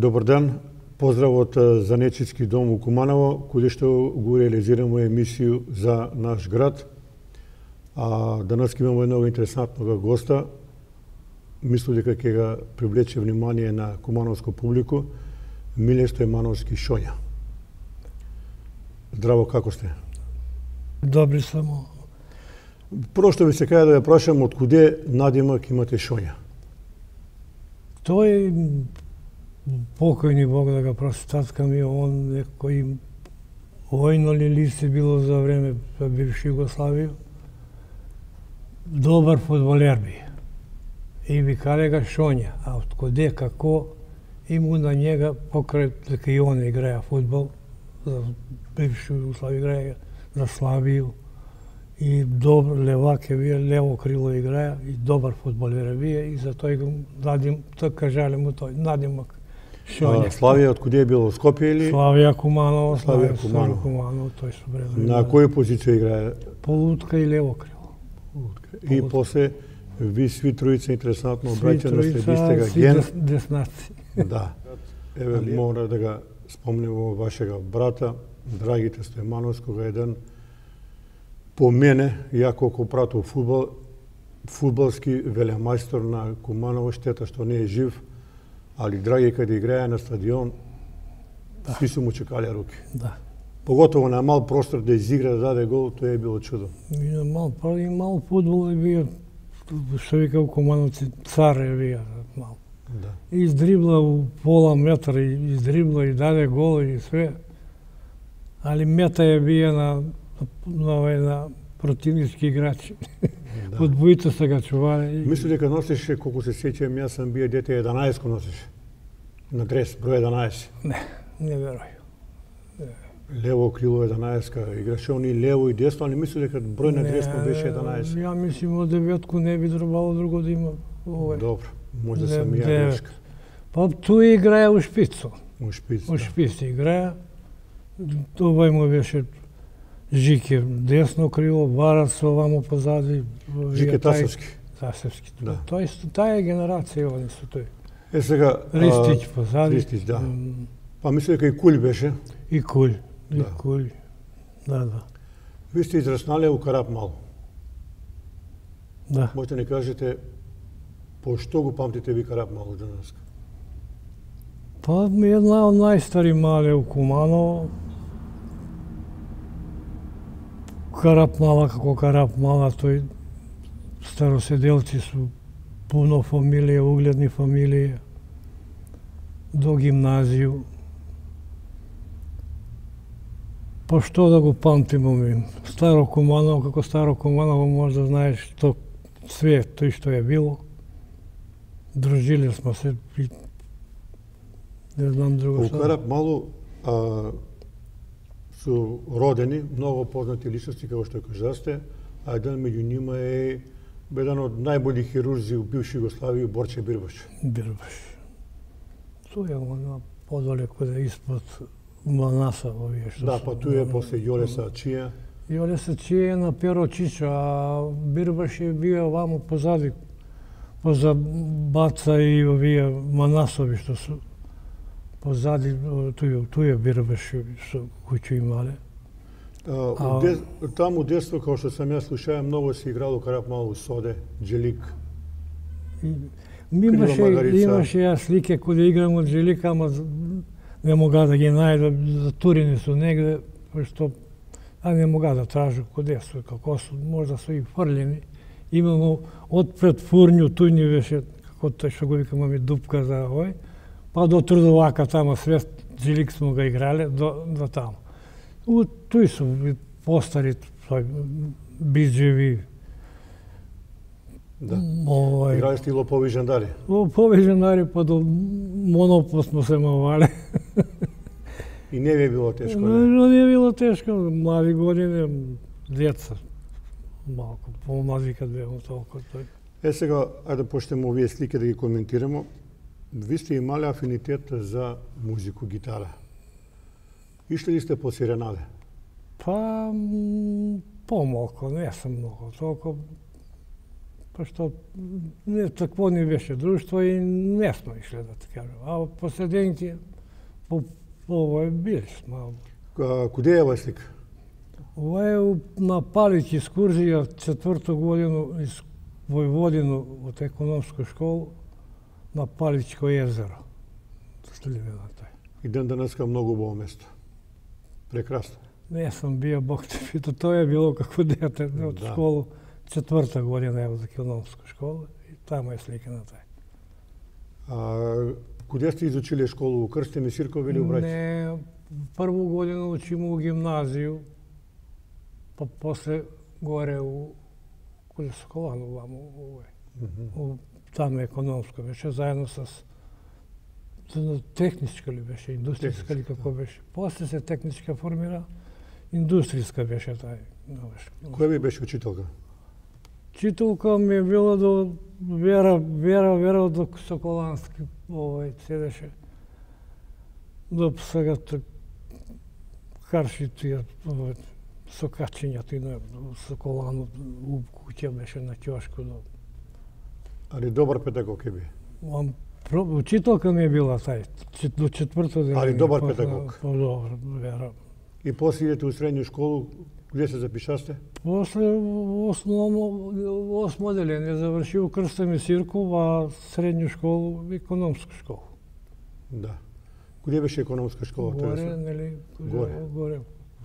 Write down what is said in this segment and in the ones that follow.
Добар ден, поздрав од Занечиски дом у Куманово, каде што го реализираме емисију за наш град. Денес имаме едного интересантного госта. Мислам дека ќе ga привлече внимание на кумановско публику, Миле Стојмановски Шоња. Здраво, како сте? Добри само. Прво што ви се каја да ја прашам, од куде надимак имате Шоња? Тој покојни Бог да го прости татка ми, он некој војно ли лице било за време за бивша Југославија. Добар фудбалер би. И викале ga Шоња, а од куде, како, и му на njega покрај дека и он играја фудбал, за бившу Југославија играја, за Славију. И добар левак е бија, лево крило играја, и добар фудбалер е бија, и за тој го надим, така жале му тој, надимак Шоња. Славија од куде е било, Скопје или? Славија Куманово, Славија Куманово, тој со време. На која позиција играе? Полутка и лево крило. И после ви сви тројца интересантно обраќано сте, ви сте га ген. Деснаци. Да. Еве мора да ga спомнеме вашега брата, Драгите Стојмановскога, еден по мене, ја колку пратил фудбал, фудбалски велемајстор на Куманово, штета што не е жив, али Драги каде играе на стадион, сви су му чекале руки. Да. Поготово на мал простор да изигра, да даде гол, тоа е било чудо. И на мал фудбал е бија, што вика у Кумановци, цар е бија мал. Да. И издрибла у пола метра, и издрибла и даде гол и све. Али мета е бија на противнички играчи. Да. Под боите се га чувале. Мислам дека носеше, колку се сеќавам, јас сам бија дете 11 носеше. На дрес, број 11. Не верој. Лево крило 11, играше они лево и десно, али мислам дека број на дрес му беше 11. Ја мислим од деветку не би требало друго да има. Добро, може да сам ја грешка. Па тој играе у шпицу. У шпиц, У шпиц играе. Овај му беше Жике десно крило, Барац овамо позади. Жике Тасевски. Тасевски. Да. Таа е генерација, они су тој. Е сега... Ристич позади. Ристич, да. Па мислам дека и Кулј беше. И Кулј. И Да. Кулј. Да. Ви сте израснале у Карапмал. Да. Можете ни кажете по што го памтите ви Карапмал од денеска? Па една од најстари мале у Куманово. Карапмала како Карапмала, тој староседелци су пуно фамилија, угледни фамилии, до гимназију. Па што да го памтимо ми? Старо Куманово, како Старо Куманово, може да знаеш што све тој што е било. Дружили сме се и не знам друго У што. Карапмалу су родени многу познати личности, како што кажасте, а еден меѓу нима е еден од најболи хирурзи у бивша Југославија, Борче Бирбаш. Бирбаш. Тој е она подоле каде испод Манаса овие што Да, се- па тој е после Јолеса Чија. Јоле се чие на Перо Чичо, а Бирбаш е бија вамо позади, поза Баца и овие Манасови што су позади, тој е Бирбаш што куќу имале. Таму детство, како што сам јас слушаја, многу се играло Карапмалу Соде, Джелик. Имаше ја слике кога играм од Джелика, ама не мога да ги најдам, затурени су негде, што не мога да тражу каде су, како су, можда су и фрлени. Имамо од пред фурњу, туј ни беше, како тој што го викаме ми дупка за овој, па до Трудовака тама све Джелик смо го играле до таму. Туј су постари биџеви. Да. Играли сте и лопови жандари. Лопови жандари, па до Монопол смо се мавале. И не ви е било тешко, Не е било тешко, млади години, деца. Малку помлади кад бевам толку тој. Сега, ајде почнеме овие слики да ги коментираме. Ви сте имале афинитет за музику, гитара. Ишли ли сте по сиренаде? Па, помалку, не сум многу, толку Пошто такво не беше друштво и не сме ишли, да ти кажем. А последните по овој били сме. Куде е оваа слика? Ова е на Палич екскурзија 4-та годину из Војводину од економска школа на Паличко езеро. Сливената. И ден денеска многу убаво место. Прекрасно. Не сум био, Бог те пита, тоа е било како дете од школа. 4-та година е од економска школа и таму е сликана тај. Куде сте изучиле школу? У Крстим и Сирков или у Браќа? Не, прву годину учиме у гимназију, па после горе у каде Соколану ваму, таму економска беше заедно со техничка ли беше, индустријска ли како беше. После се техничка формира, индустријска беше тај. Која ви беше учителка? Учителка ми е била до Вера до Соколански, седеше. До сега карши тие сокачињата и на Соколану, у куќа беше на ќошко. Али добар педагог е би? Учителка ми е била тај, до 4-то ден. Али добар педагог? Добар, Вера. И после идете у средњу школу, каде се запишасте? После осмо одделение завршил Крстим и Сирков, а средњу школу економска школа. Да. Куде беше економска школа? Горе, нели? Горе.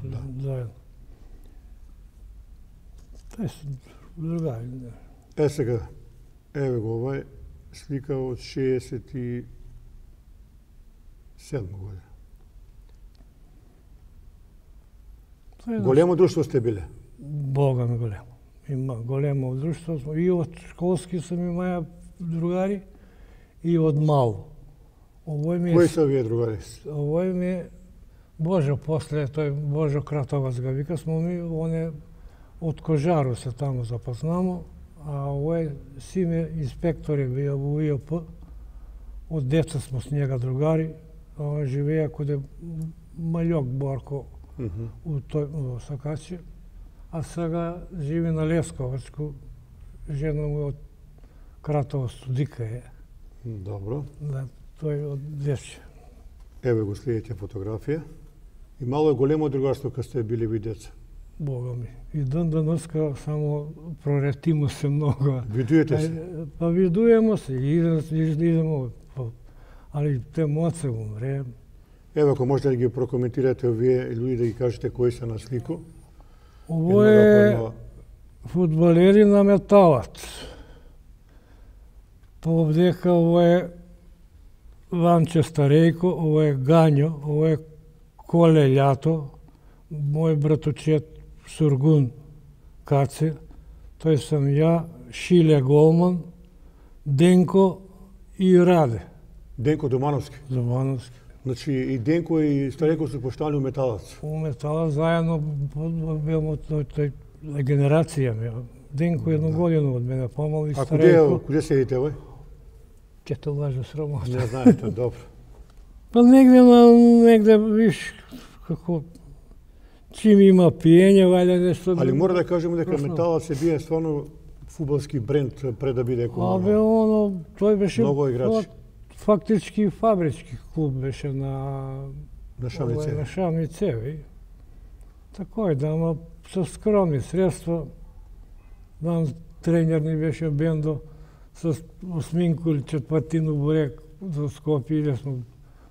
Да. Заедно. Тај се другари. Сега, еве го овај слика од 67 година. Големо друштво сте биле? Бога ми големо. Има големо друштво. И од школски сум имаја другари, и од мало. Кои се овие другари? Овој ми е Божо, после тој Божо Кратовац га вика, смо ми, он е од Кожару се таму запознамо, а овој симе инспектор е био во УИОП, од деца смо с njega другари, он живеја каде Маљок Борко, у тој Сокачи, а сега живи на Лесковачку, жена му од Кратово студика е. Добро. Да, тој од Дече. Еве го следите фотографија. И мало е големо другарство кога сте били ви деца. Бога ми. И ден денеска само проретимо се многу. Видуете се? Па видуемо се, идемо, али те моце умре. Еве, ако можете да ги прокоментирате овие луѓе, да ги кажете кои се на слику. Ово е фудбалери на Металац. Повдека ово е Ванче Старејко, ово е Гањо, ово е Коле Љато, мој братучет Сургун Каце, тој сам ја, Шиле Голман, Денко и Раде. Денко Домановски? Домановски. Значи и Денко и Старејко се поштали у Металац? У Металац заедно бевме тој генерација ми. Денко едно годину од мене помал и Старејко. А куде седите овој? Ќе те лажа срамота. Не знаете, добро. Па негде, виш, како чим има пиење, вајде нешто... Али мора да кажеме дека Металац е бие стварно фудбалски бренд пред да биде клуб. Абе, тој беше... Много играчи. Фактички фабрички клуб беше на Шамнице. На Шамнице. Тако е, да, ама со скромни средства. Тренер ни беше Бендо, со осминку или четвртину бурек за Скопје, иле смо...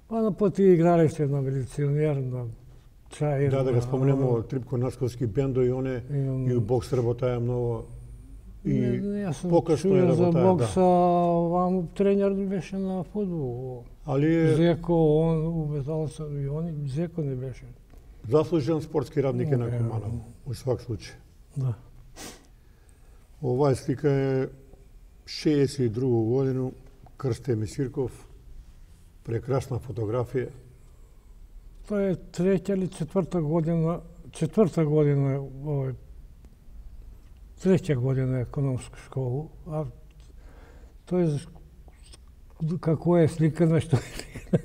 Па на поти игралиште на милиционер, на Чаир. Да го споменемо Трипко Насковски Бендо и оне и у бокс работаја многу. И покасно е за работаја, бокса, вам тренер беше на фудбал. Али Зеко, он убедал се и он Зеко не беше. Заслужен спортски радник е на Куманово, у свак случај. Да. Оваа слика е 62 годину, Крстим и Сирков, прекрасна фотографија. Тоа е трета или четврта година овој треќа година економска школа, а тој како е сликано што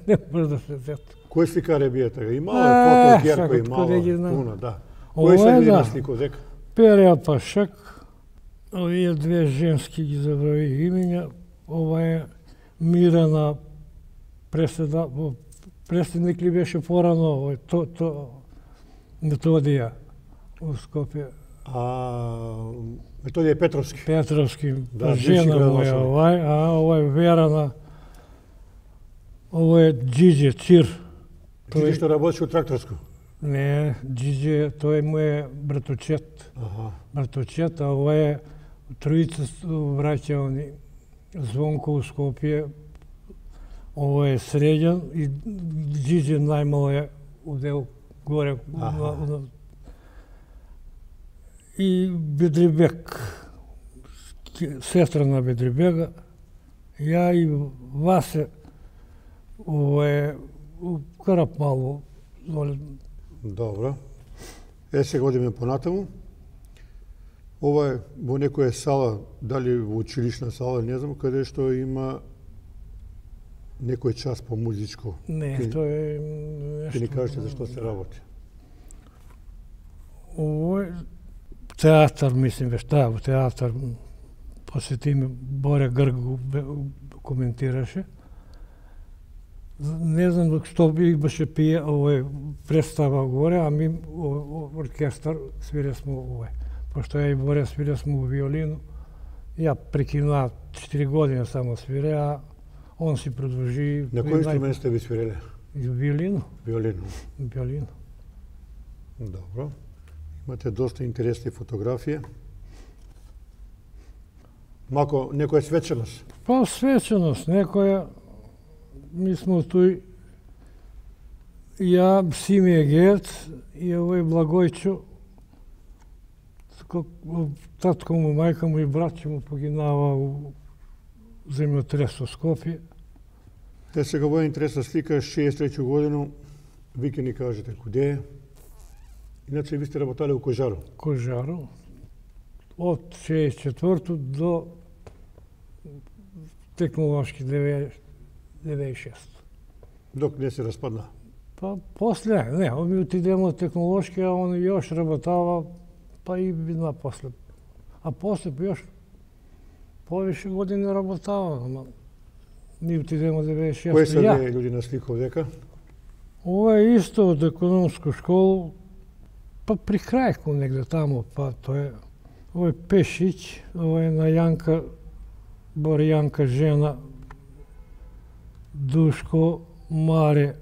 не може да се сети. Кој сликар е бие така? И мало е фото Герко и мало пуно, да. Кој се види на слику, дека? Переја Пашак, Овие две женски ги забрави имења. Ова е Мирана преседник ли беше порано, овој Методија у Скопје. Методија Петровски. Петровски, Да, жена моја овај, а овој Верана, ово е Джиџе Чир. Ти што работиш у тракторско? Не, Джиџе, тој му е браточет. Браточет, а ова е тројица браќа они, Звонко у Скопје, ово е среден и Джиџе најмало е удел горе. И Бедрибек, сестра на Бедрибега, ја и Васе, ово е Карап мало. Добро. Сега одиме понатаму. Ова е во некоја сала, дали во училишна сала, не знам, каде што има некој час по музичко. Не, тоа е нешто. Ти ни кажете за што се работи. Ово е театар, мислим, веш, да, во театар. Посетиме, Боре Грг коментираше. Не знам што беше пие овој представа горе, а ми оркестар свире смо овој. Пошто ја и Боре свире смо у виолину. Ја прекинаа 4 години само свире, а он си продолжи. На кој инструмент сте ви свиреле? Виолину. Виолину. Виолину. Добро. Имате доста интересни фотографии. Мако, некоја свеченост? Па свеченост, некоја. Mi smo tu, ja, Simije Gert i ovaj Blagojčo, tatko mu, majka mu i brat mu poginava u земјотресот Скопје. Сега во интересна слика, 63 годину, ви ќе ни кажете куде е. Иначе ви сте работали у Кожару. Кожару. Од 64 до технолошки 96. Док не се распадна? Па после, не, ми отидемо од технолошки, а он још работава, па и видна после. А после још повише години работава, ама ми отидемо 96. Кои се вие луѓе на слика овдека? Ова е исто од економска школа, па при крајку негде тамо, па тоа е. Ова е Пешич, ова е на Јанка, Борјанка жена, Душко, Маре,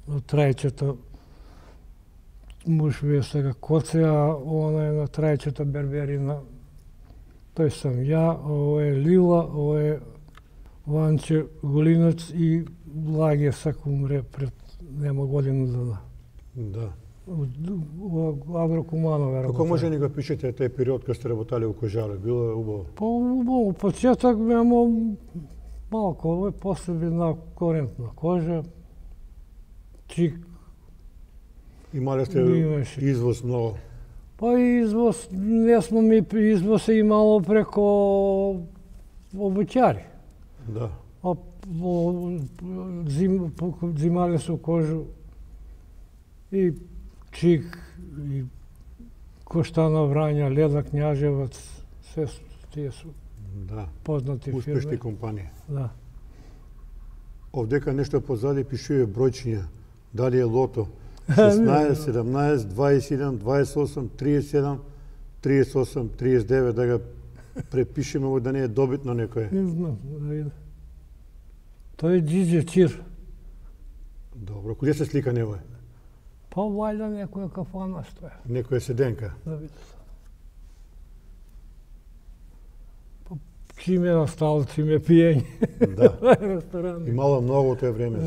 на трајчето, муж вие сега Коце, а она е на трајчето Берберина. Тој сам ја, ова е Лила, ова е Ванче Голинец и Лаге сак умре пред нема годину дана. Да. Агрокуманове работа. Како може ни го пишете тој период кога сте работали у Кожара? Било убаво? Па убаво, почеток бемо малко, ово е после видна корентна кожа, чик. Имале сте извоз многу? Па извоз, не смо ми извоз е имало преко обуќари. Да. Зимале су кожу и чик, и Коштана Врања, Леда Књажевац, се тие су познати фирми. Успешни компании. Да. Овдека нешто позади пишува бројчиња. Дали е лото? 16, 17, 21, 28, 37, 38, 39, да го препишеме да не е добитно некој. Не знам, да видам. Тој е Джиџе Чир. Добро, куде се слика невој? Па вајда некоја кафана стоја. Некоја седенка? Да видам. Па чиме настало, чиме пиење. Да. Ресторан. Имало многу тој време.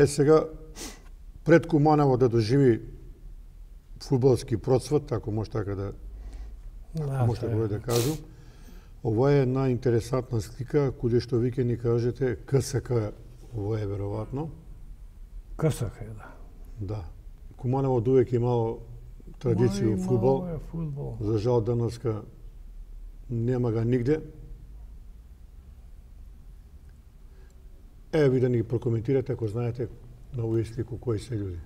Сега, пред Куманово да доживи фудбалски процват, ако може така да може така да кажу, ова е една интересантна слика, куде што ви ќе ни кажете КСК, ова е веројатно. КСК е, да. Да. Куманово довек имало традиција у фудбал. За жал денеска нема га нигде. Еве ви да ни прокоментирате, ако знаете на овој слику кои се луѓе.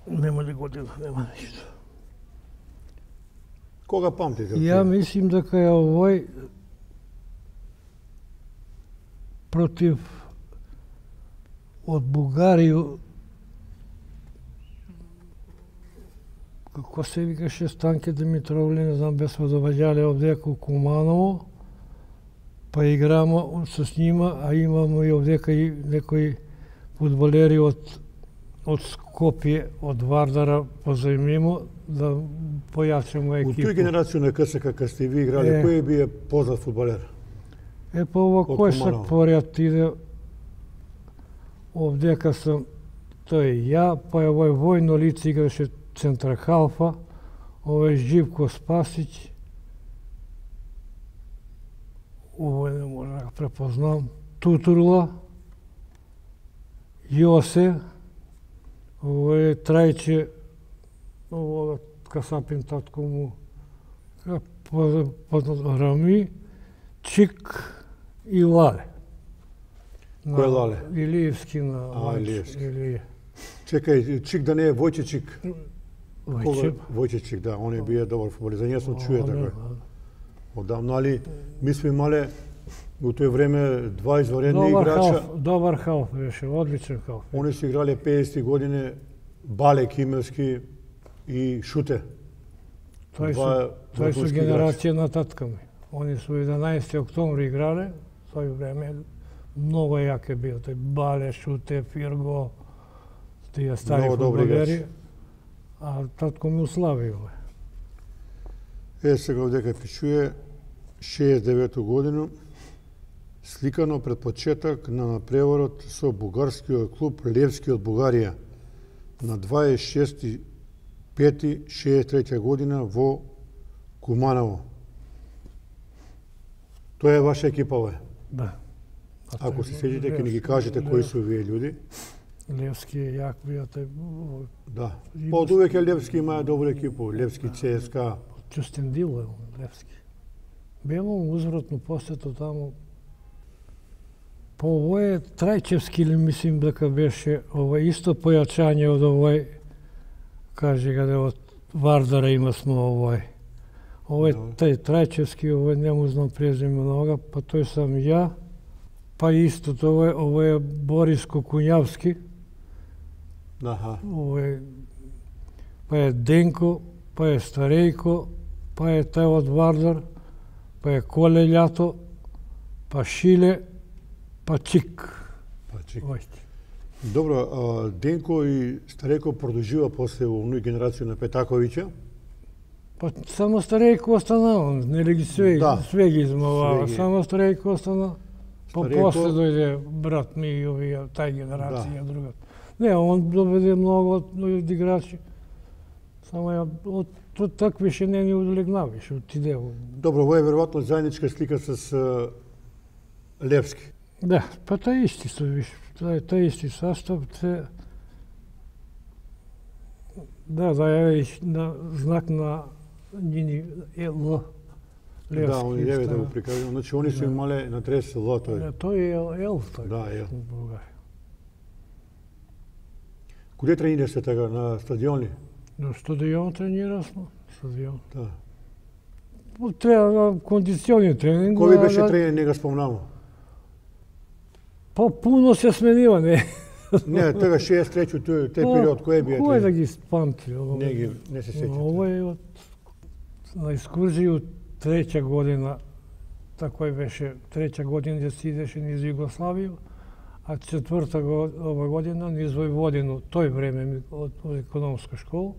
Нема ли година, нема ништо. Кога памтите? Ја мислим дека е овој против од Бугарија, како се викаше Станке Димитровли, не знам, бесме доваѓале овдека у Куманово, па играмо с нима, а имамо и овдека и некои фудбалери од Скопје, од Вардара позајмимо, да појачаме екипу. У тој генерација на КСК, кога сте ви играли, кој би познат фудбалер? Па ова кој се поред иде, овдека сам, тој ја, па е овој Војно лице играше центра халфа, овој Живко Спасич, овој не може да го препознам, Тутурла, Јосе, овој Трајче, овој Касапин татко му, Рами, Чик и Лале. Кој е Лале? Илиевски на Илиевски. Чекај, Чик да не е Војчечик? Војчечик, да, он е бие добар фудбалист. За неја сум чуе така. Одамна, али ми сме имале у тој време два изваредни играча. Добар халф беше, одличен халф. Они се играле 50 години, Бале Кимевски и Шуте. Тој су генерација на татка ми. Они су 11 октомври играле, тој време многу јаке бил. Тој Бале, Шуте, Фирго, тие стари фудбалери. А татко ми уславио. Сега овдека пишуе 69 годину, сликано пред почеток на напреворот со бугарскиот клуб Левски од Бугарија на 26.5.63 година во Куманово. Тоа е ваша екипа, ове? Да. Ако се сеќате, ќе ни ги кажете кои су вие луѓе. Левски е јак био тој. Да. Од увеќе Левски имаа добра екипа, Левски ЦСКА. Чустендило е Левски. Бемо узвратно посето таму. По овој Трајчевски ли мислим дека беше овој исто појачање од овој, каже каде од Вардара има смо овој. Овој тај Трајчевски, овој не му знам презиме много, па тој сам ја, па исто овој е Борис Кокунјавски. Овој, па е Денко, па е Старејко, па е тај од Вардар, па е Коле Љато, па Шиле, па Чик. Добро, Денко и Старејко продолжува после овој генерација на Петаковиќа? Па само Старејко остана, нели ги све ги измовава, само Старејко остана. Па после дојде брат ми и овие, тај генерација, другата. Не, он доведе многу од играчи. Само ја од таквише не ни одлегнавише, отиде. Добро, ово е веројатно заедничка слика с Левски. Да, па тај исти се виш, тај исти состав, да, е на знак на нини Л. Левски. Да, они еве да го прикажувам. Значи, они су имале на трес Л, тој. Тој е Л, тој. Да, Л. Куде тренираше така, на стадиони? На стадион тренирасмо, стадион. Да. Треба кондициони тренинг. Кој беше тренер, не го спомнамо? Па пуно се сменива, не. Не, тега 63-ти, тој период, кој бија? Кој да ги памти? Не се сеќате. Ова е на екскурзија трета година, такој беше трета година да се идеше низ Југославија, а четврта ова година низ Војводину, тој време од економска школа.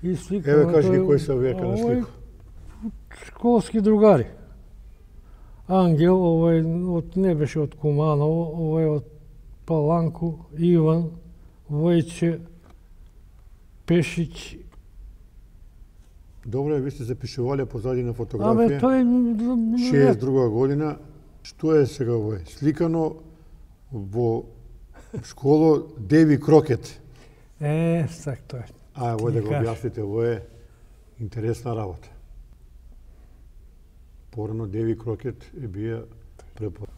И слика. Еве кажи ги кои се овие на слика. Школски другари. Ангел, овој не беше од Куманово, овој од Паланку, Иван, Војче, Пешич. Добро, ви сте запишувале позади на фотографија. Тој 62 година. Што е сега овој? Сликано во школа Деви Крокет. Так тој. Овој да го објасните, овој е интересна работа. Порано Деви Крокет е бија препорачен.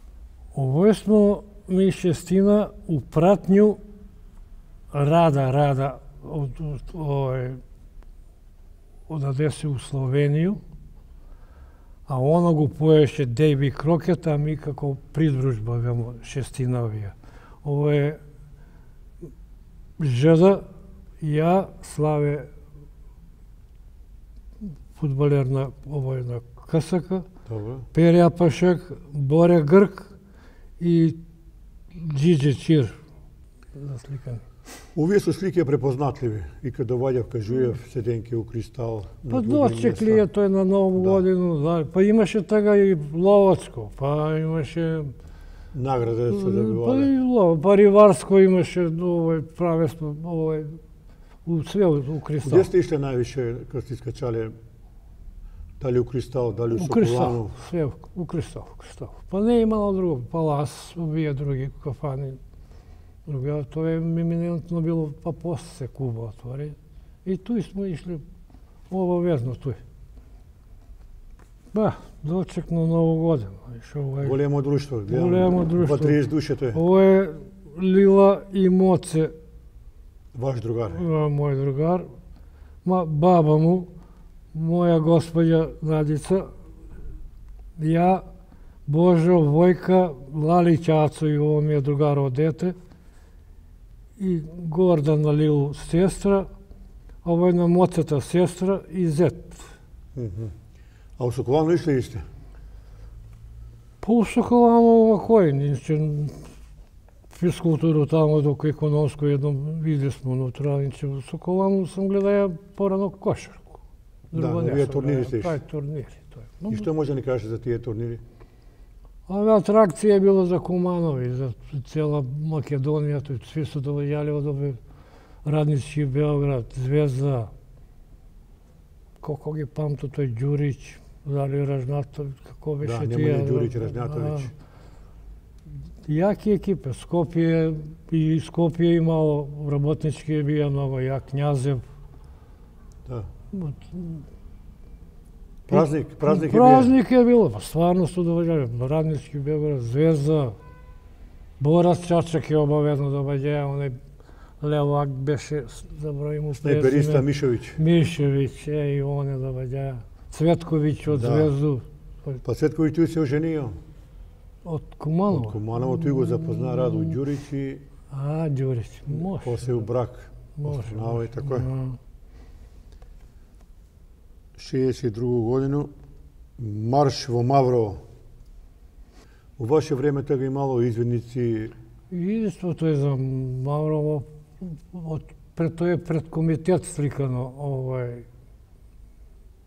Овој смо ми шестина у пратњу Рада од одаде се у Словенiju, a ono го поеше Дейби Крокет, a mi како придружба вемо шестиновија. Ово е Жда, ја, Славе, фудбалер на овој на КСК, Перја Пашек, Боре Грк и Джиджи Чир засликани. Овие со слики препознатливи. И кога доаѓав, кажујав, седенки у Кристал. Па дочекли е тој на Нову годину, да. Па имаше тага и ловачко, па имаше награда се добивале. Па и лов, па риварско имаше овој правество, овој у све у Кристал. Где сте ишле највише кога сте искачале? Дали у Кристал, дали у Соколану? Све у Кристал, Па не имало друго, Палас, овие други кафани. Друга, тоа е еминентно било, па после се Куба отвори. И туј смо ишли обавезно туј. Ба, дочекно Нову годину. Големо друштво. Големо друштво. Па 30 души тој. Ово е Лила и Моце. Ваш другар? Мој другар. Баба му, моја госпоѓа Надица, ја, Божо, Војка, Лали Ќацо и ово ми е другарово дете, и Гордана Лилу сестра, овој на Моцета сестра и зет. А у Соколану ишле исте? Па у Соколану кој, инче физкултуру тамо док економско едном виде смо нутра, инче у Соколану сам гледаја порано кошарку. Да, овие турнири сте Тај турнири. И што може да ни кажете за тие турнири? Атракција е било за Куманови, за цела Македонија, тој сви се доваѓале од овој Раднички Белград, Звезда, колко ги памто тој Ѓурич, дали Ражнатовиќ, како беше тие. Да, нема Ѓурич, Ражнатовиќ. Јаки екипе, Скопје, и Скопје имало, работнички бија многу јак, Књазев. Да. Празник е било. Празник е било, па стварно се доваѓале. Раднички Белград, Звезда, Борас Чачак е обавезно доваѓаја, оној левак беше, забравим му презиме. Снайпериста Мишевиќ. Мишевиќ, и он е доваѓаја. Цветковиќ од Звезду. Па Цветковиќ тој се оженио. Од Куманово. Од Куманово тој го запозна Раду Ѓурич и Ѓурич, може. после у брак. Може. И тако е. 62 годину, марш во Маврово. У ваше време тога имало изведници? Идството е за Маврово, тој е пред комитет сликано, овој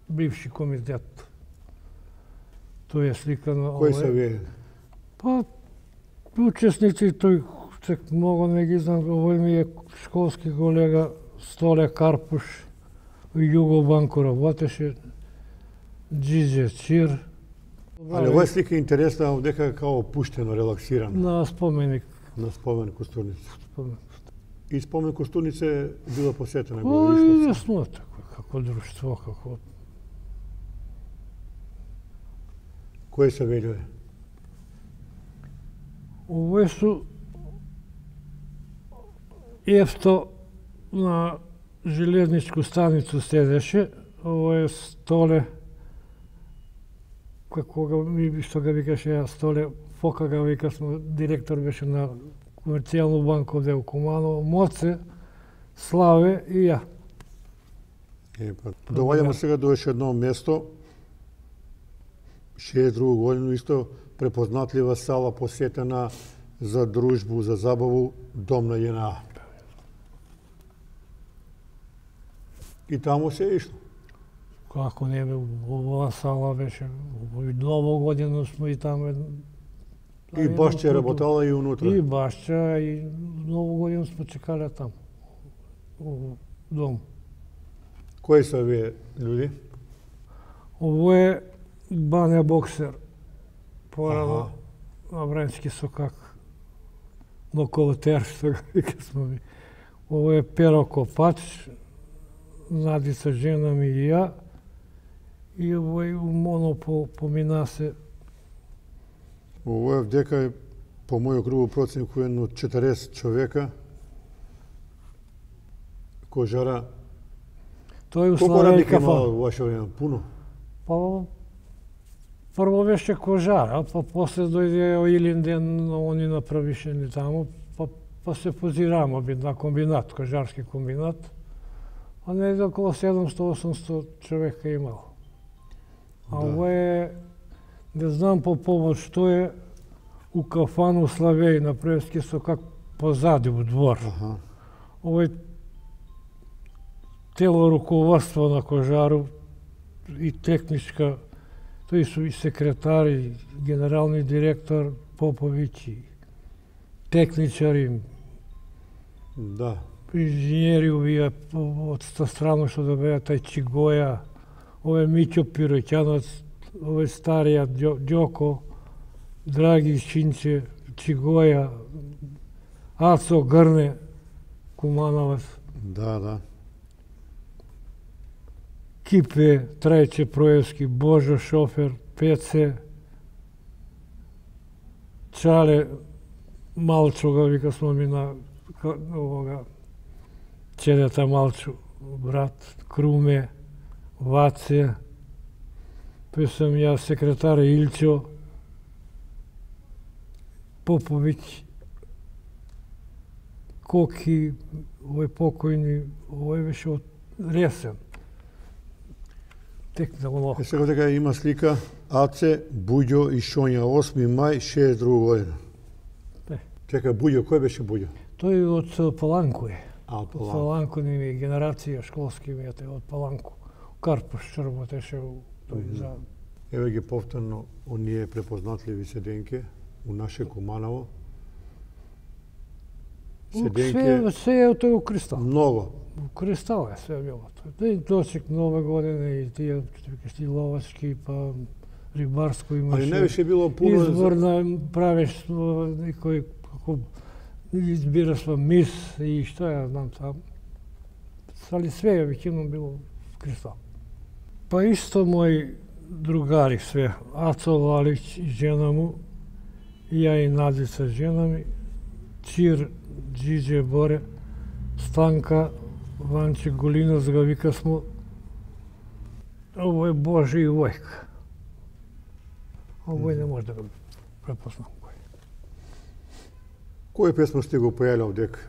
бивши комитет. Тој е сликано. Кој се вие? Па, учесници, тој многу не ги знам, овој ми е школски колега Столе Карпуш, Југо Банко работеше, Джиджи Чир. Ali ova slika je interesna ovdje kao opušteno, relaksirano. Na spomenik. Na spomen Kosturnice. I spomen Kosturnice je bila posjetena? Jesmo tako, kako društvo, kako... Koje se veljove? Ovo su Jefto na željezničku stanicu sedeše, ovo je Stole, kako što ga vikаше, ja Stole, Foka ga vikasmo, direktor беше на Комерцијалну банку овде у Куманово, Моце, Славе и ја. Доваѓаме сега до еш едно место, 62 годину, исто препознатлива сала посетена за дружбу, за забаву, Дом на ЈНА. И таму се ишло. Како не бе, оваа сала беше, Ново годину смо и таму. И башче работала и унутра? И башча, и Ново годину смо чекале таму, у дом. Кои се овие луѓе? Ово е Бане Боксер, порано на Вранјски Сокак, локолтер, што го викасмо ми. Ово е Перо Копач, Надица жена ми и ја, и ово е у Монопол помина се. Ово е вдека, по моју грубу проценку, едно 40 човека. Кожара? Тој Колку уславија и радника кафан. имало во ваше време? Пуно? Па, прво беше кожара, па после дојде Илинден, они направишени таму, па се позирамо на комбинат, кожарски комбинат. А не около 700-800 човека имало. А ово е, не знам по повод што е, у кафану Славеј на Прески со как позади у двор. Овој тело руководство на кожару и техничка, тој су и секретар, и генерални директор Поповиќ, и техничари, Да. инженери овие од страно што добеа тај Чигоја, овој Миќо Пироќанац, овој старија Ѓоко, Драги Шинче, Чигоја, Ацо Грне, Кумановац, Да. Кипе, Трајче Проевски, Божо Шофер, Пеце, Чале Малчо го вика смо ми на овога Чедета Малчо, брат, Круме, Ваце, тој сум ја секретар Илчо, Поповиќ, Коки, овој покојни, овој беше од Ресен. Тек на оно. Сега дека има слика Аце, Буѓо и Шонја, 8 мај 62 година. Чека, Буѓо, кој беше Буѓо? Тој од Паланку е. Од Паланку ни генерација школски мијате од Паланку. Карпош работеше тој за... Еве ги повторно оние препознатливи седенке у наше Куманово. Седенке... Се е тој у Кристал. Много. У Кристал е се било. Тој дочек Нова година и тие ловачки, па рибарско имаше. Али не беше било пуно... Избор на правиш некој, како избираш мис и што ја знам там. Али све веќином било в Кристал. Па исто мои другари све. Ацо Лалич и жена му, ја и Надица жена ми, Чир, Джиđe Боре, Станка, Ванче Голинос го вика смо. Ово е Божи војк. Овој не може да го препознам кој. Кој песма сте го појавил дека?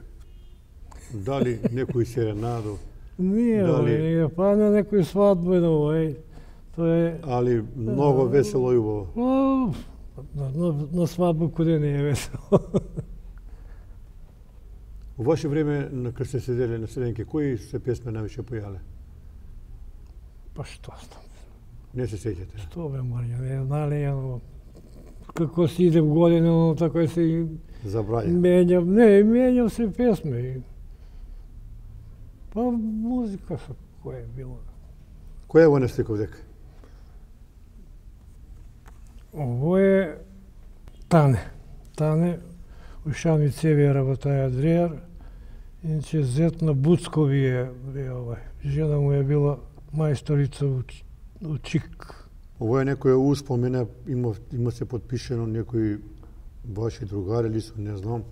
Дали некој серенадо? Не, па на некој свадба на овој. Тоа е... Али много весело и убаво. На свадба куде не е весело. У ваше време, кога сте седели на седенке, кои се песме највише појавиле? Па што знам. Не се сеќате? Што бе, Марија, не знали, како си иде в година, но тако се Забраја? Менјав се песме. Па музика со која е било. Која во не сликов дека? Ово е Тане. Тане, Ушани Цеви работаја дрејар, иначе зет на Буцкови е овај. Жена му е била мајсторица у Чик. Ово е некоја успомена, има се подпишено некои ваши другари или су, не знам.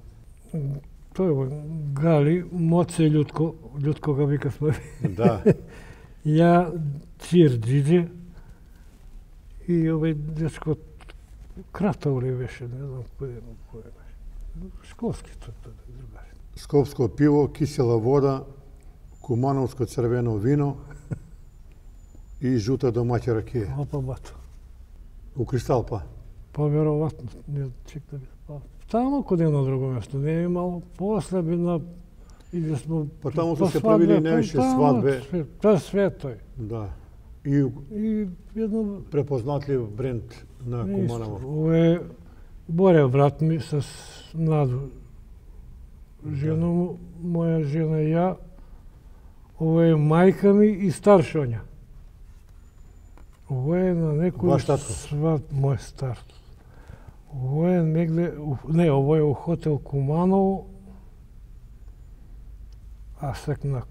Тој е Гали, Моце Љутко, Љутко га викавме. Да. Ја Чир Джиđe и овој дечко Кратов ли беше, не знам кој беше. Школски другари. Скопско пиво, кисела вода, кумановско црвено вино и жута домаќа ракија. Опа бато. У Кристал па? Па веројатно, не чек да би. Таму куде на друго место, не е имало. После би на... Иде смо... Па таму се правили највише свадбе. Тоа све тој. Да. И едно... препознатлив бренд на Куманово. Ово е Боре брат ми с Наду. Жена му, моја жена и ја. Ово е мајка ми и стар Шоња. Ово е на некој сват, мој стар. Ово е негде, не, ово е у хотел Куманово. А сек на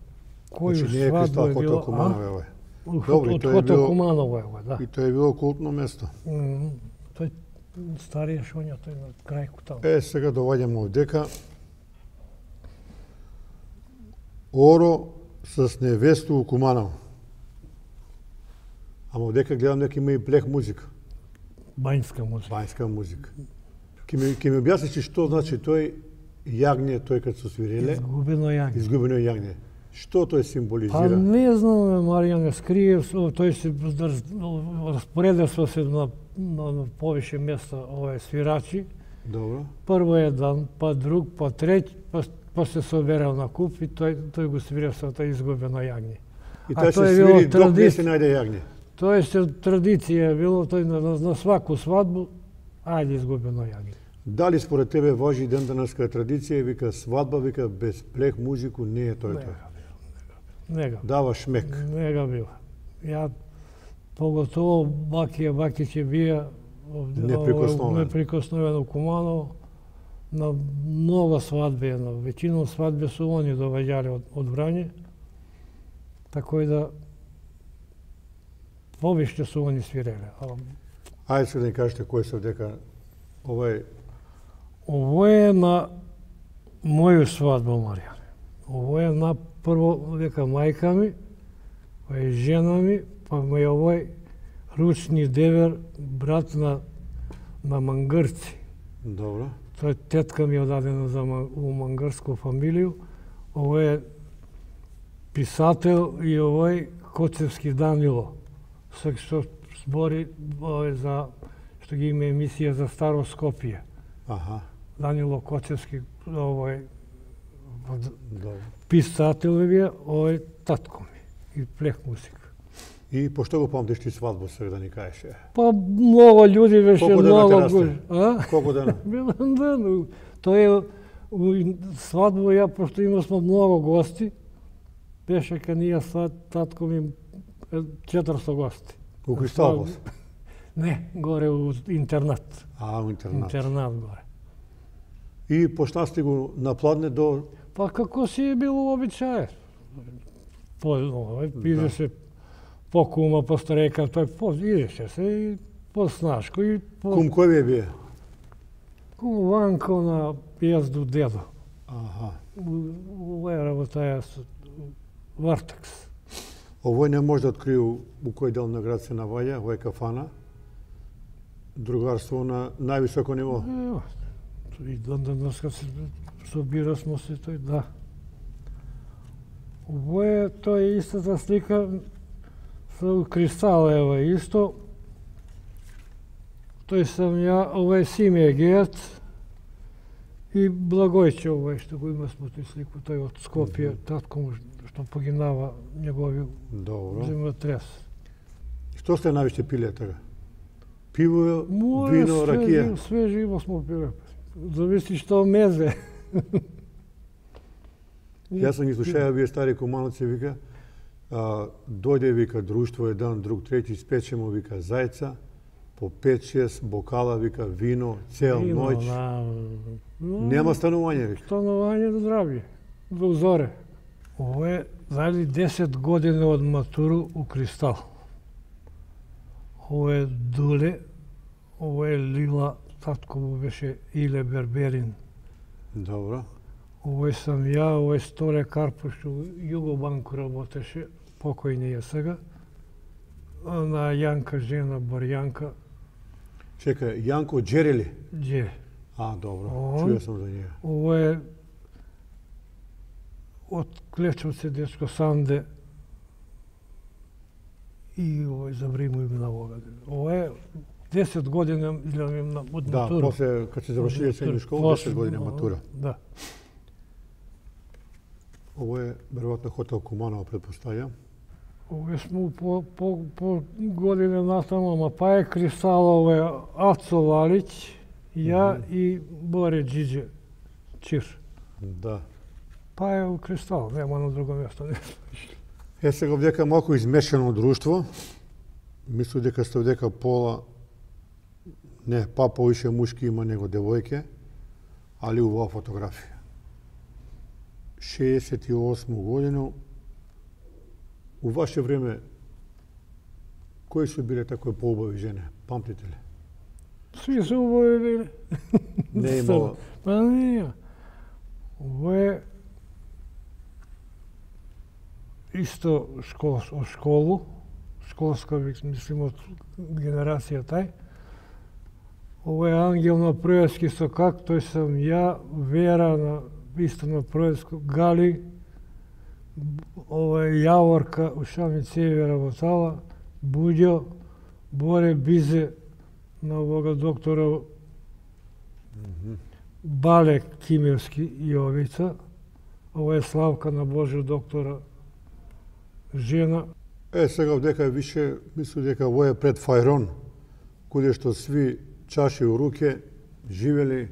коју свадба е било? Куманово е. Од хотел Куманово е, да. И тоа е било култно место. Тој старија Шоња, тој на крајку таму. Сега доваѓаме овдека. Оро с невесту у Куманово. Ама одека гледам дека има и блех музика. Банјска музика. Банјска музика. Ке ми објасниш што значи тој јагње, тој кад се свиреле? Изгубено јагње. Изгубено јагње. Што тој Па символизира? не знам, Маријане, скрие, тој се распоределство се на повише места свирачи. Добро. Прво еден, па друг, па треќ, па се соберал на куп и тој го свира со тој изгубено јагње. И тој се свири док не се најде јагње. Тоа се традиција било, тој на сваку свадбу, ајде изгубено јагње. Дали според тебе важи ден денеска традиција, вика свадба, вика без блех музику не е тој тој. Не го. Дава шмек. Не го била. Ја поготово баки ќе бија неприкосновен у Куманово. На много свадби, на веќина свадби се они доваѓале од Врање. Така и да повише се они свиреле. Ајде се да ни кажете кој се дека овој... Ово е на моја свадба, Маријане. Ово е на прво дека мајка ми, па е жена ми, па е овој ручни девер, брат на мангрци. Добро. Тој тетка ми е дадена у мангрску фамилију. Ово е писател и овој Коцевски Данило. Што збори за што ги има емисија за Старо Скопје. Аха. Данило Коцевски, овој писател е овој татко ми и плех музика. И пошто го памтиш ти свадба сега да ни кажеш? Па многу луѓе беше многу. Колку дена? Било ден. Тоа е свадба, ја пошто имавме многу гости. Беше кај ние татко ми 400 гости. У Кристалбос? Не, горе у интернат. У интернат. Интернат горе. И пошта сте го напладне до... Па како си е било обичај. Идеше по кума, по старека, идеше се и по Снашко. Кум кој ви е бие? Кум Ванко на Јазду дедо. Аха. У работаја Вартекс. Овој не може да открие у кој дел на град се наваѓа, овој кафана. Другарство на највисоко ниво. И денес се собира смо се тој, да. Овој тоа е истата слика со Кристал, ева исто. Тој сам ја, овој Симеј Гејат и Благојче овој што го има смо тој слику, тој од Скопје, татко му што погинава негови земјотрес. Што сте највише пиле тога? Пиво, вино, ракија? Све живо смо пиле. Зависи што мезе. Јас сам ги слушаја, вие стари кумановци, вика, дојде, вика, друштво, еден, друг, трети, спечемо, вика, зајца, по 5-6 бокала, вика, вино, цел ноќ. Нема станување, вика. Станување до здравје, до зоре. Ово е дали 10 години од матуру у Кристал. Ово е Дуле, ово е Лила, татко му беше Иле Берберин. Добро. Овој сам ја, овој Сторе Карпо што у Југобанку работеше, покојни е сега. На Јанка жена Борјанка. Чека, Јанко Джерели? Дже. Добро, чуја сам за njega. Ово е од Клечовце дечко Санде и овој Завримо им на овој. Ово е 10 години изгледам од матура. Да, после кога се завршиле средна школа, 10 години матура. Да. Ово е веројатно хотел Куманово, претпоставјам. Ове смо по години натаму, ама па е Кристал, ове Ацо Валиќ, ја и Боре Џиџе Чир. Да. Па е у Кристал, нема на друго место. Сега овдека малку измешано друштво. Мислам дека сте овдека пола, не, па повише мушки има него девојке, али убава фотографија. 68 годину, у ваше време, кои се биле такои поубави жени? Памтите ли? Сви се убави биле. Не имало? Па не. Ово е исто од школу, школска, мислим од генерација тај. Ово е Ангел на Проевски Сокак, тој сам ја, Вера исто на Проевско, Гали, ова е Јаворка, Ушами Цеви работала, Буѓо, Боре Бизе на овога доктора Бале Кимевски Јовица, ова е Славка на Божо доктора жена. Сега дека више, мислам дека ово е пред Фајрон, каде што сви чаши у руке, живели,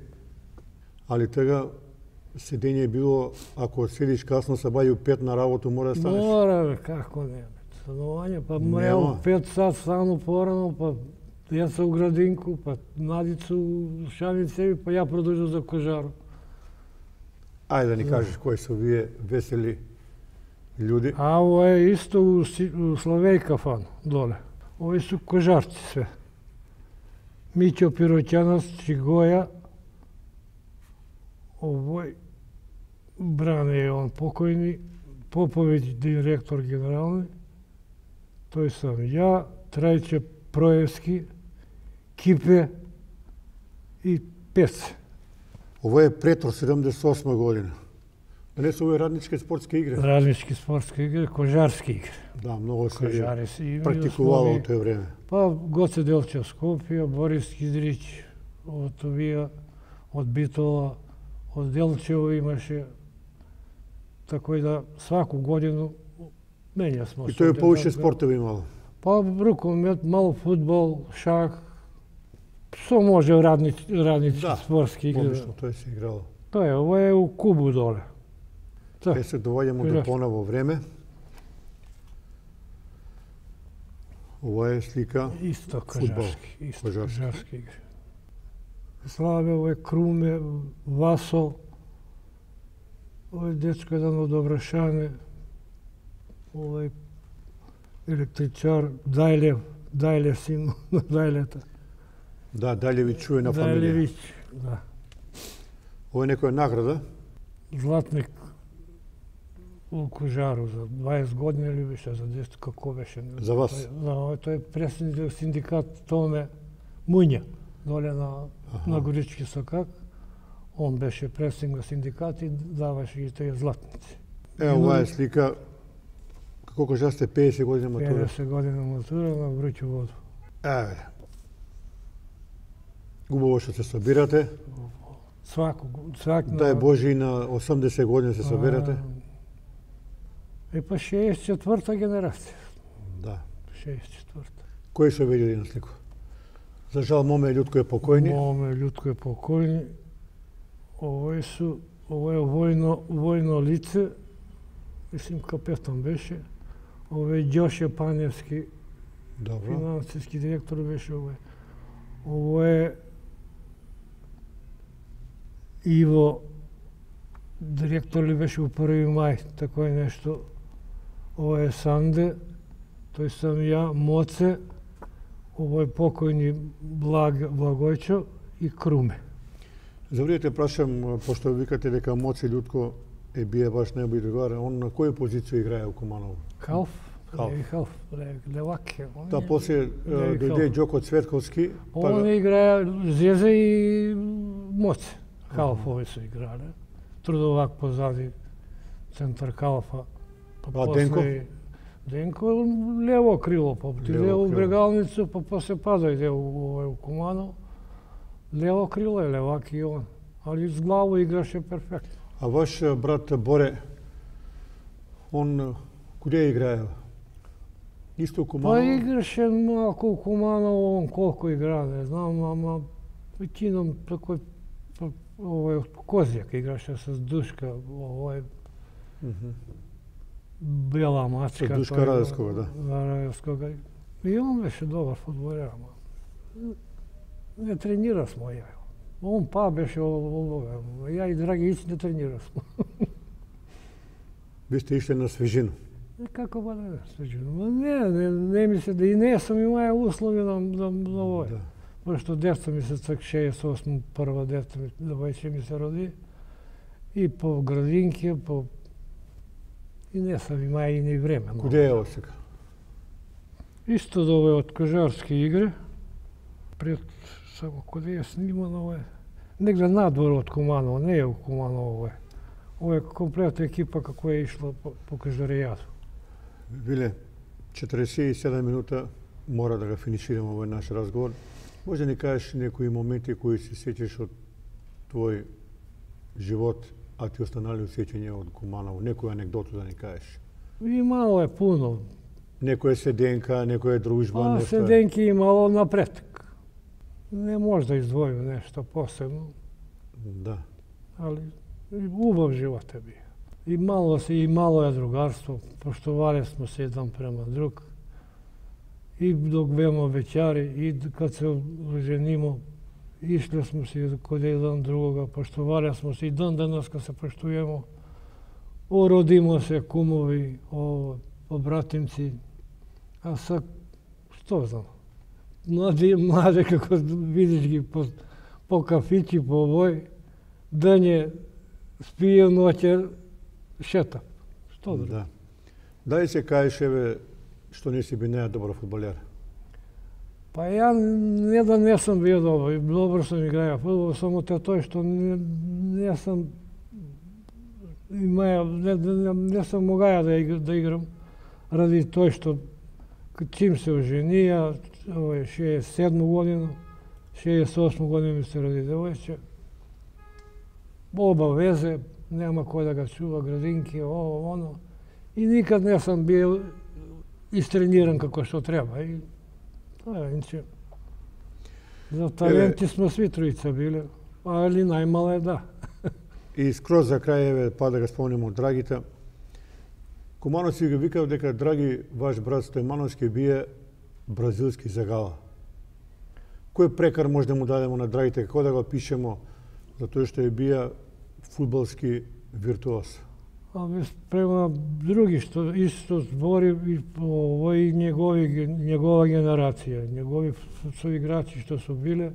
али тега седење било, ако седиш касно се бају 5 на работу, мора да станеш. Мора, како не, станување, па мрел 5 сат стану порано, па деца у градинку, па Надицу у Шамицеви, па ја продолжу за кожару. Ајде да ни кажеш кои се вие весели луѓе. А ово е исто у Славејка фан, доле. Ови су кожарци све. Миќо Пиротјанос, Чигоја, овој Бране е он покојни, Поповиќ директор генерални, тој сам ја, Трајче Проевски, Кипе и Пец. Ово е претор 78 година. Да не се овој раднички спортски игри? Раднички спортски игри, кожарски игри. Да, многу се практикувало во тој време. Па Гоце Делчев Скопје, Борис Кидрич, од овие, од Битола, од Делчево имаше, така и да сваку годину менја смо. И тој повеќе спортови имало? Па рукомет, мал фудбал, шах, со може раднички спортски игри. Да, тој се играло. Тоа е, ово е у Кубу доле. Се доваѓамо до поново време. Ова е слика исто кожарски. Исто кожарски игри. Славе, ово е Круме, Васо, ово е дечко еден од Обрашане, ово е електричар, Дајлев син на Дајлета. Да, Дајлевиќ чуена фамилија. Дајлевиќ, да. Ово е некоја награда? Златник у Кожару за 20 години или беше за 10, како беше? За вас? Тој е председник синдикат Томе Муња, доле на Горички Сокак. Он беше председник на синдикат и даваше ги тие златници. Ова е слика, како кажасте, 50 години матура? 50 години матура на вруќу воду. Убаво што се собирате. Свак. Дај Боже и на 80 години се собирате. Е па 64-та генерација. Да. 64-та. Кои се видели на слику? За жал Моме Љутко е покојни. Моме Љутко е покојни. Ово е војно лице, мислим капетан беше. Ово е Ѓоше Паневски, финансиски директор беше ово. Ово е Иво, директор ли беше у 1. мај, тако е нешто. Ово е Санде, тој сам ја, Моце, ово е покојни Благојчо и Круме. За врите прашам, пошто викате дека Моце Љутко е бие баш најбој другар, он на која позиција играе у Куманово? Халф, левак е. Да, после дојде Ѓоко Цветковски. Он играе Зезе и Моце. Халф ови се играле. Трудовак позади, центар Халфа. А Денко? Денко лево крило, па лево брегалницу, па после пада иде у Куманово. Лево крило е левак и он. Али с главу играше перфектно. А ваш брат Боре, он куде играе? Исто у Куманово? Па играше малку у Куманово, он колко игра, не знам, ама većinom tako Kozjak igraše sa Duška, Bela Mačka. Duška Radevskoga, da. Radevskoga. I on беше dobar fudbaler. Ne trenira smo ja. On pa беше ovoga. Ja i Dragi Ić ne trenira smo. Vi ste išli na svežinu? Kako ba ne na svežinu? Ne misle da i ne sam imao uslovi za ovo. Pošto deca mi se tak 68, prva deca devojče mi se rodi. I po gradinke, I ne sam imao i ni vremena. Kude je ovo сега? Isto da ove od kožarske igre. Pred, samo kod je snimano, negde nadvor od Kumanova, ne je u Kumanovo. Ovo je kompletna ekipa kako je išla po kožarijadu. Vile, 47 minuta mora da ga finiširamo ovaj naš razgovor. Možda ni kažeš nekoji momenti koji se sjećaš od tvoj život, a ti ostanali u sjećanje od Kumanovu? Nekoju anegdotu da ni kažeš? I malo je puno. Neko je sedenka, neko je družba, nešto je... Sedenki imalo napretek. Ne možda izdvojim nešto posebno. Da. Ali ljubav života je bio. I malo je drugarstvo. Poštovali smo se jedan prema drug. I dok bemo večari, i kad se oženimo, išli smo se kod jedan drugoga, poštovali smo se i dan danas kad se poštujemo. Orodimo se, kumovi, obratimci. A sad, što znam, mlade kako vidiš gi po kafići, po ovoj, danje spije, noće šeta. Što drugo? Da. Da li se kažeš, što nisi bi dobar fudbaler? Pa ja ne da nisam bio dobar, dobro sam igrao fudbal, samo to što nisam nisam mogao da igram radi to što čim se oženija, 67. godinu, 68. godinu mi se rodi devojče, obaveze, nema ko da ga čuva, gradinke, ovo, ono. I nikad nisam bio istreniran kako što treba. I to je inče. Za talenti smo svi trojica bili, ali najmale da. I skroz za kraj, pa da ga spomnimo, Dragita. Kumanovci ga vikao дека Драги, ваш брат Стојмановски бие бразилски загала. Кој прекар може да му дадемо на Драгите, како да го пишемо, затоа што е бија фудбалски виртуоз? Према други што исто збори овој негова генерација, негови соиграчи што су биле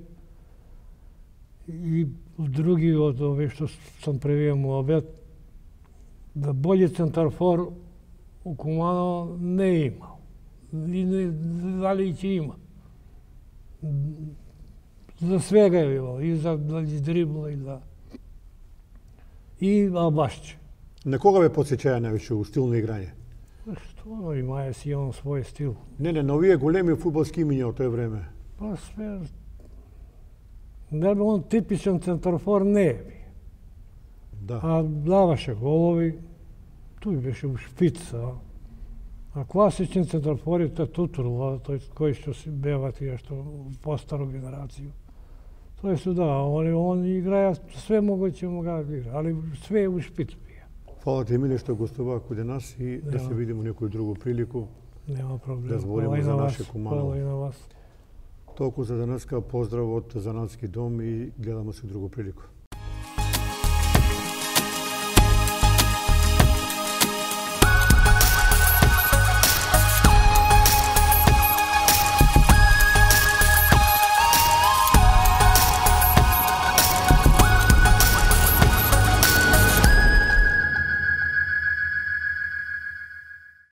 и други од овие што сам превијам у обед, да бољи центарфор у Куманово не е имал. Дали ќе има. За свега е било, и за дрибла, и Албашче. На кога ве подсеќаја највеќе у стил на играње? Што, имае си он свој стил. Не, на овие големи фудбалски имиња од тој време. Па све... Не бе он типичен центарфор не е би. Да. А даваше голови, тој беше у шпица. А класичен центарфори, тој Тутурла, тој кој што си бева тие што постару генерацију. Тој су да, он играја све могуќе мога да игра, али све у шпиц бија. Фала ти, Емиле, што гостува каде нас и да се видиме некој другу прилику. Нема проблем. Да збориме за наше Куманово. Хвала и на вас. Толку за денеска, поздрав од Занатски дом и гледаме се другу прилику.